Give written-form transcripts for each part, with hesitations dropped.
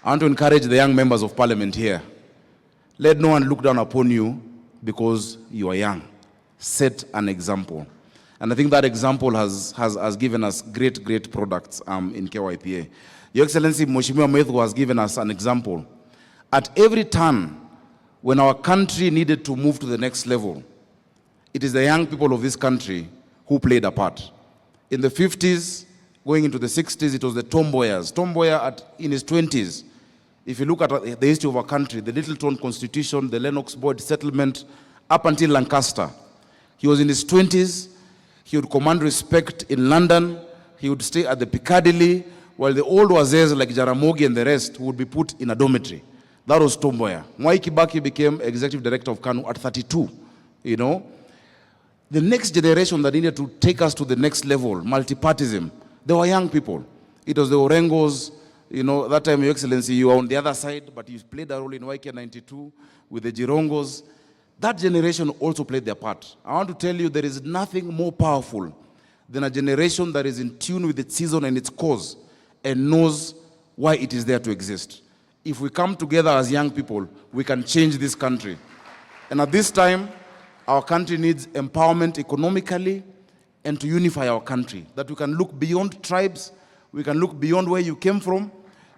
I want to encourage the young members of parliament here. Let no one look down upon you because you are young. Set an example. And I think that example has given us great products in KYPA. Your Excellency, Mheshimiwa Methu has given us an example. At every turn, when our country needed to move to the next level, it is the young people of this country who played a part. In the 50s, going into the 60s, it was the tomboyers. Tomboya in his 20s. If you look at the history of our country, the Littleton Constitution, the Lennox Boyd settlement, up until Lancaster, he was in his 20s. He would command respect in London. He would stay at the Piccadilly, while the old wazers like Jaramogi and the rest would be put in a dormitory. That was Tomboya. Mwai Kibaki became executive director of KANU at 32, you know. The next generation that needed to take us to the next level, multipartism, they were young people. It was the Orengos, you know, that time, Your Excellency, you were on the other side, but you played a role in YK 92 with the Jirongos. That generation also played their part. I want to tell you there is nothing more powerful than a generation that is in tune with its season and its cause and knows why it is there to exist. If we come together as young people, we can change this country. And at this time, our country needs empowerment economically and to unify our country, that we can look beyond tribes, we can look beyond where you came from,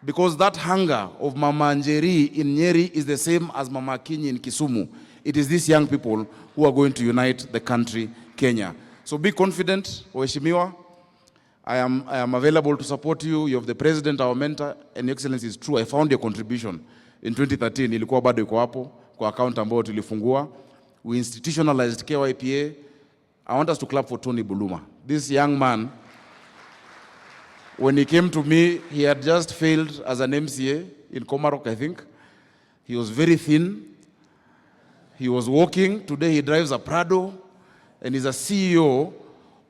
because that hunger of Mama Njeri in Nyeri is the same as Mama Kinyi in Kisumu. It is these young people who are going to unite the country, Kenya. So be confident, Waheshimiwa. I am available to support you. You have the president, our mentor, and Your Excellency, is true. I found your contribution in 2013. Ilikuwa bado iko hapo kwa account ambayo tulifungua. We institutionalized KYPA. I want us to clap for Tony Buluma. This young man, when he came to me, he had just failed as an MCA in Komarok, I think. He was very thin. He was walking. Today he drives a Prado and is a CEO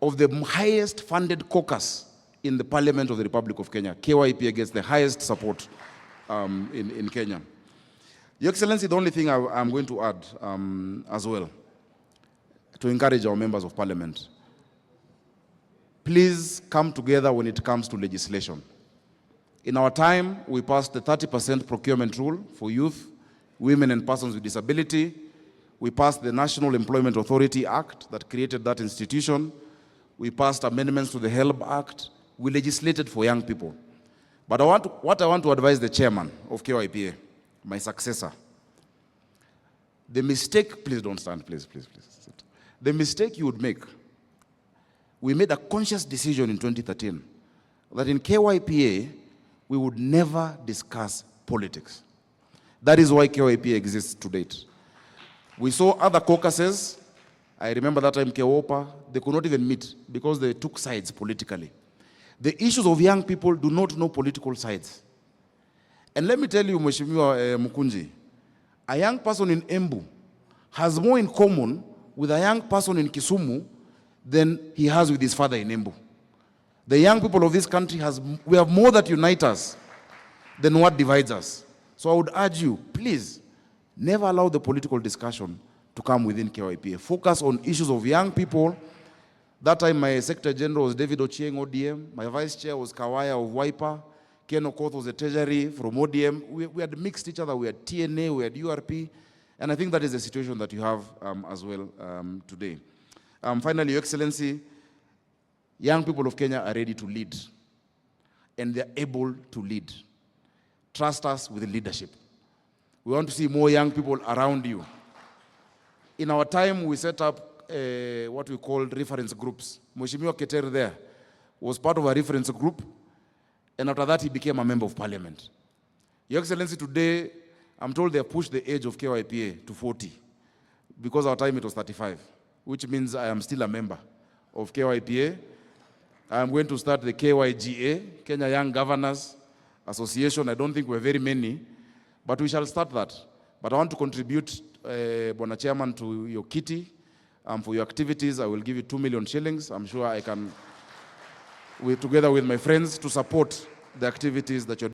of the highest funded caucus in the Parliament of the Republic of Kenya. KYPA gets the highest support in Kenya. Your Excellency, the only thing I'm going to add as well, to encourage our members of Parliament, please come together when it comes to legislation. In our time, we passed the 30% procurement rule for youth, women and persons with disability. We passed the National Employment Authority Act that created that institution. We passed amendments to the HELB Act. We legislated for young people. But what I want to advise the chairman of KYPA, my successor, the mistake, please don't stand, please. The mistake you would make, we made a conscious decision in 2013 that in KYPA, we would never discuss politics. That is why KYPA exists to date. We saw other caucuses. I remember that time KEWOPA, they could not even meet because they took sides politically. The issues of young people do not know political sides. And let me tell you, Mheshimiwa Mukunji, a young person in Embu has more in common with a young person in Kisumu than he has with his father in Embu. The young people of this country, we have more that unite us than what divides us. So I would urge you, please, never allow the political discussion to come within KYPA. Focus on issues of young people. That time my Secretary General was David Ochieng, ODM. My Vice Chair was Kawaya of Wiper. Ken Okoth was the Treasury from ODM. We had mixed each other. We had TNA, we had URP. And I think that is the situation that you have as well today. Finally, Your Excellency, young people of Kenya are ready to lead. And they're able to lead. Trust us with the leadership. We want to see more young people around you. In our time, we set up what we call reference groups. Mheshimiwa Keter there was part of a reference group, and after that, he became a member of parliament. Your Excellency, today, I'm told they have pushed the age of KYPA to 40, because our time it was 35, which means I am still a member of KYPA. I'm going to start the KYGA, Kenya Young Governors Association. I don't think we're very many, but we shall start that. But I want to contribute, Bwana Chairman, to your kitty. For your activities, I will give you 2 million shillings. I'm sure I can, together with my friends, to support the activities that you're